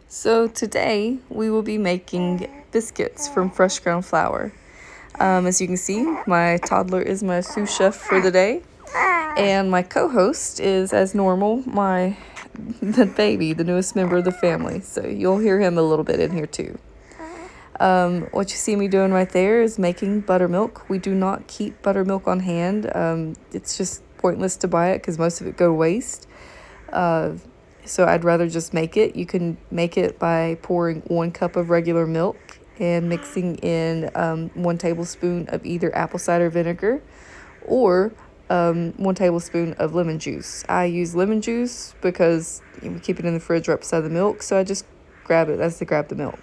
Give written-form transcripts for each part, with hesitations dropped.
So today we will be making biscuits from fresh ground flour. As you can see, my toddler is my sous chef for the day, and my co-host is, as normal, the baby, the newest member of the family. So you'll hear him a little bit in here too. What you see me doing right there is making buttermilk. We do not keep buttermilk on hand. It's just pointless to buy it because most of it go to waste. So I'd rather just make it. You can make it by pouring 1 cup of regular milk and mixing in 1 tablespoon of either apple cider vinegar or 1 tablespoon of lemon juice. I use lemon juice because we keep it in the fridge right beside the milk, so I just grab it as to grab the milk.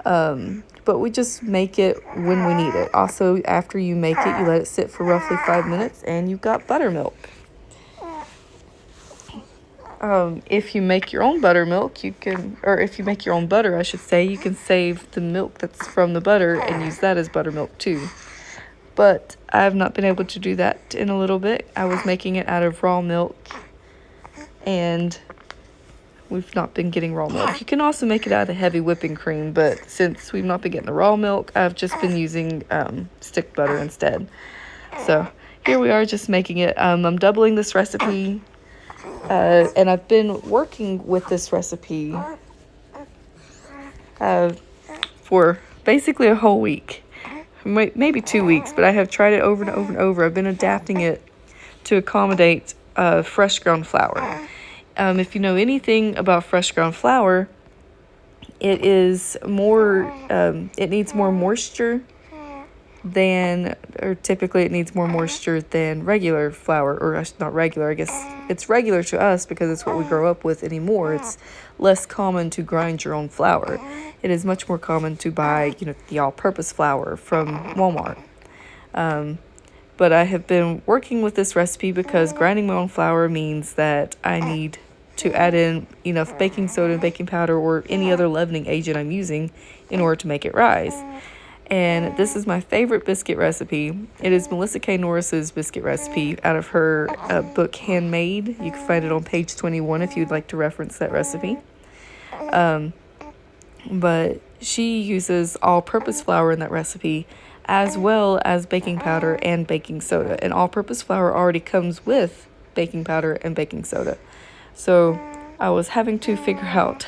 But we just make it when we need it. Also, after you make it, you let it sit for roughly 5 minutes and you've got buttermilk. If you make your own buttermilk, if you make your own butter, I should say, you can save the milk that's from the butter and use that as buttermilk too. But I have not been able to do that in a little bit. I was making it out of raw milk, and we've not been getting raw milk. You can also make it out of heavy whipping cream, but since we've not been getting the raw milk, I've just been using stick butter instead. So here we are just making it. I'm doubling this recipe. And I've been working with this recipe for basically a whole week, maybe 2 weeks, but I have tried it over and over and over. I've been adapting it to accommodate fresh ground flour. If you know anything about fresh ground flour, it needs more moisture typically it needs more moisture than regular flour, or not regular, I guess it's regular to us because it's what we grow up with anymore. It's less common to grind your own flour. It is much more common to buy, the all-purpose flour from Walmart. But I have been working with this recipe because grinding my own flour means that I need to add in enough baking soda and baking powder or any other leavening agent I'm using in order to make it rise. And this is my favorite biscuit recipe. It is Melissa K. Norris's biscuit recipe out of her book Handmade. You can find it on page 21 if you'd like to reference that recipe. But she uses all-purpose flour in that recipe, as well as baking powder and baking soda. And all-purpose flour already comes with baking powder and baking soda. So I was having to figure out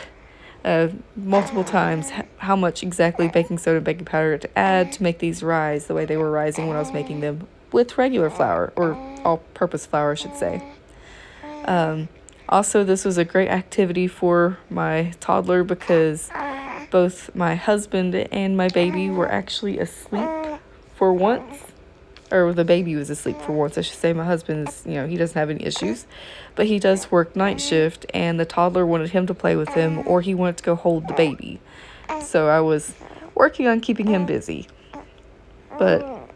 multiple times how much exactly baking soda and baking powder to add to make these rise the way they were rising when I was making them with regular flour, or all-purpose flour I should say. Also, this was a great activity for my toddler because both my husband and my baby were actually asleep for once. Or the baby was asleep for once, I should say. My husband's, he doesn't have any issues. But he does work night shift, and the toddler wanted him to play with him, or he wanted to go hold the baby. So I was working on keeping him busy. But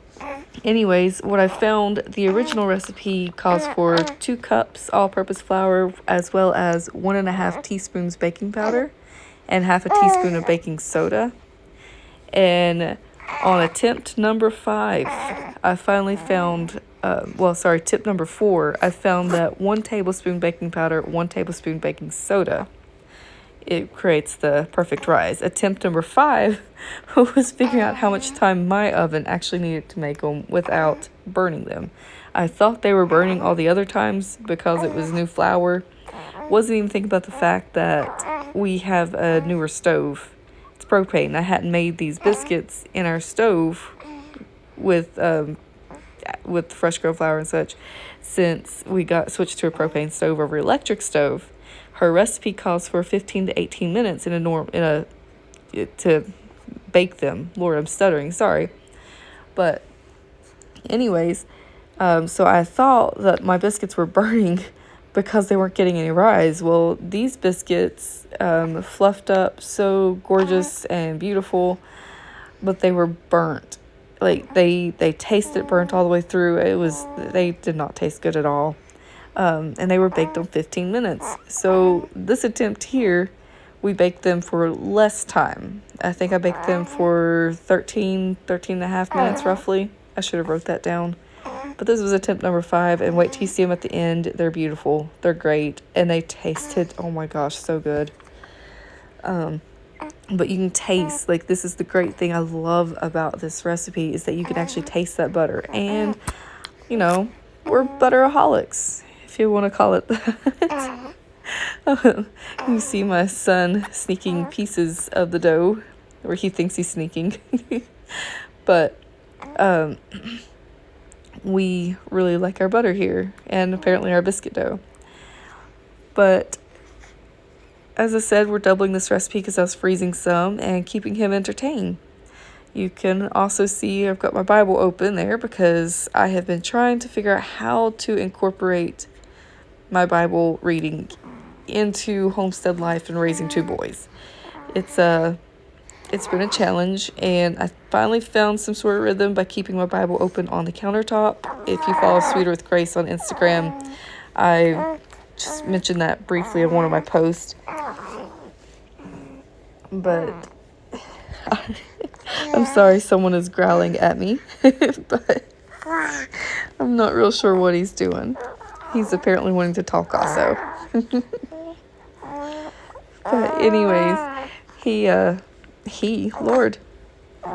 anyways, what I found, the original recipe calls for 2 cups all-purpose flour, as well as 1.5 teaspoons baking powder, and 1/2 teaspoon of baking soda. And on attempt number 5, I finally found, tip number 4, I found that 1 tablespoon baking powder, 1 tablespoon baking soda, it creates the perfect rise. Attempt number 5 was figuring out how much time my oven actually needed to make them without burning them. I thought they were burning all the other times because it was new flour. Wasn't even thinking about the fact that we have a newer stove. It's propane. I hadn't made these biscuits in our stove with fresh ground flour and such since we got switched to a propane stove over electric stove. Her recipe calls for 15 to 18 minutes to bake them. Lord, I'm stuttering. Sorry. But anyways, so I thought that my biscuits were burning because they weren't getting any rise. Well, these biscuits fluffed up so gorgeous and beautiful, but they were burnt. Like they tasted burnt all the way through. They did not taste good at all. And they were baked on 15 minutes. So this attempt here, we baked them for less time. I think I baked them for 13 and a half minutes roughly. I should have wrote that down. But this was attempt number 5, and wait till you see them at the end. They're beautiful. They're great, and they tasted, oh my gosh, so good. But you can taste, like, this is the great thing I love about this recipe, is that you can actually taste that butter. And, you know, we're butteraholics, if you want to call it that. You see my son sneaking pieces of the dough, or he thinks he's sneaking. But we really like our butter here, and apparently our biscuit dough. But as I said, we're doubling this recipe because I was freezing some and keeping him entertained. You can also see I've got my Bible open there because I have been trying to figure out how to incorporate my Bible reading into homestead life and raising two boys. It's been a challenge, and I finally found some sort of rhythm by keeping my Bible open on the countertop. If you follow Sweeter with Grace on Instagram, I just mentioned that briefly in one of my posts. But I'm sorry someone is growling at me, but I'm not real sure what he's doing. He's apparently wanting to talk also. But anyways, Lord,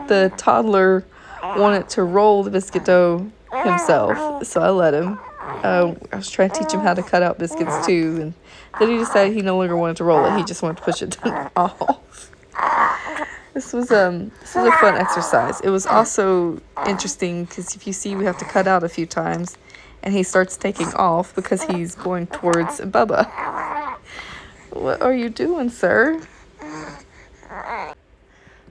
the toddler wanted to roll the biscuit dough himself, so I let him. I was trying to teach him how to cut out biscuits too, and then he decided he no longer wanted to roll it. He just wanted to push it off. This was a fun exercise. It was also interesting because if you see, we have to cut out a few times, and he starts taking off because he's going towards Bubba. What are you doing, sir?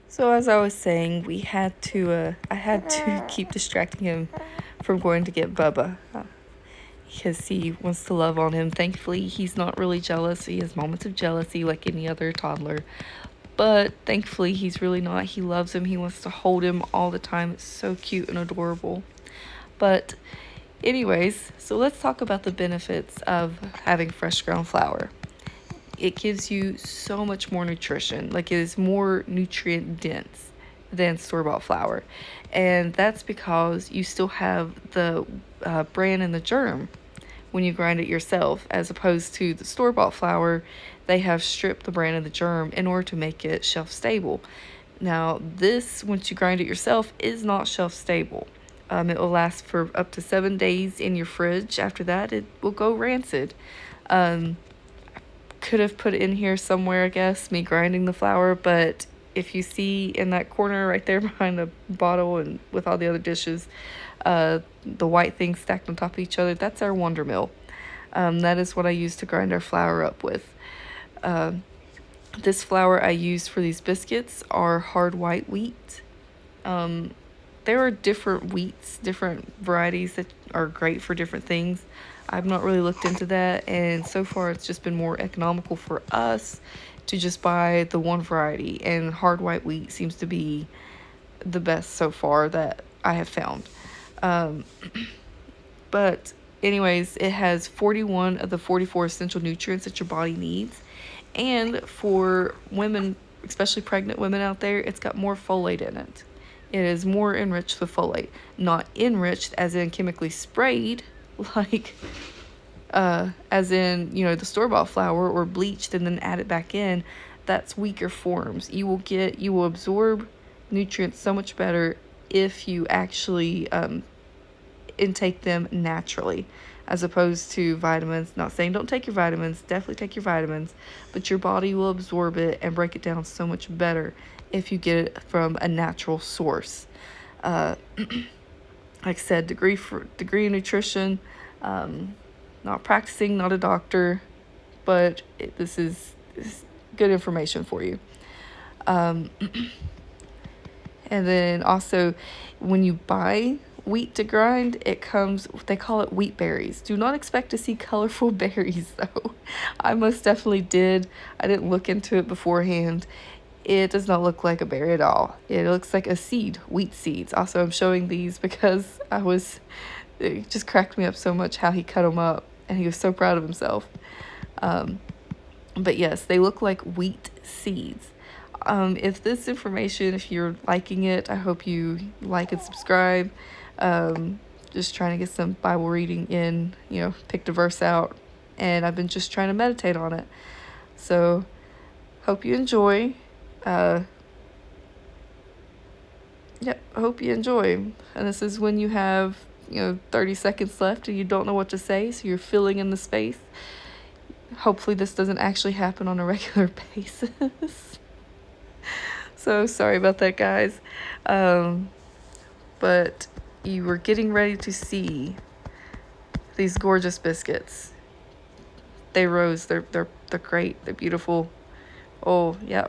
So as I was saying, I had to keep distracting him from going to get Bubba because he wants to love on him. Thankfully, he's not really jealous. He has moments of jealousy like any other toddler, but thankfully he's really not. He loves him. He wants to hold him all the time. It's so cute and adorable. But anyways, so let's talk about the benefits of having fresh ground flour. It gives you so much more nutrition. Like, it is more nutrient dense than store-bought flour. And that's because you still have the bran and the germ when you grind it yourself, as opposed to the store-bought flour. They have stripped the bran and the germ in order to make it shelf-stable. Now, this, once you grind it yourself, is not shelf-stable. It will last for up to 7 days in your fridge. After that, it will go rancid. Could have put it in here somewhere, I guess, me grinding the flour, but if you see in that corner right there behind the bottle and with all the other dishes, the white things stacked on top of each other, that's our Wonder Mill. That is what I use to grind our flour up with. This flour I use for these biscuits are hard white wheat. There are different wheats, different varieties that are great for different things. I've not really looked into that, and so far it's just been more economical for us to just buy the one variety, and hard white wheat seems to be the best so far that I have found. But anyways, it has 41 of the 44 essential nutrients that your body needs, and for women, especially pregnant women out there, it's got more folate in it. It is more enriched with folate, not enriched as in chemically sprayed, like as in, you know, the store-bought flour, or bleached and then add it back in. That's weaker forms. You will absorb nutrients so much better if you actually intake them naturally, as opposed to vitamins. Not saying don't take your vitamins, definitely take your vitamins, but your body will absorb it and break it down so much better if you get it from a natural source. Like I said, degree in nutrition. Not practicing, not a doctor, but this is good information for you. And then also, when you buy wheat to grind, it comes, they call it wheat berries. Do not expect to see colorful berries though. I most definitely did. I didn't look into it beforehand. It does not look like a berry at all. It looks like a seed, wheat seeds. Also, I'm showing these because it just cracked me up so much how he cut them up, and he was so proud of himself. But yes, they look like wheat seeds. If this information, if you're liking it, I hope you like and subscribe. Just trying to get some Bible reading in, picked a verse out, and I've been just trying to meditate on it. So hope you enjoy. Yep, I hope you enjoy. And this is when you have, 30 seconds left and you don't know what to say, so you're filling in the space. Hopefully this doesn't actually happen on a regular basis. So sorry about that, guys. But you were getting ready to see these gorgeous biscuits. They rose. They're great. They're beautiful. Oh, yeah.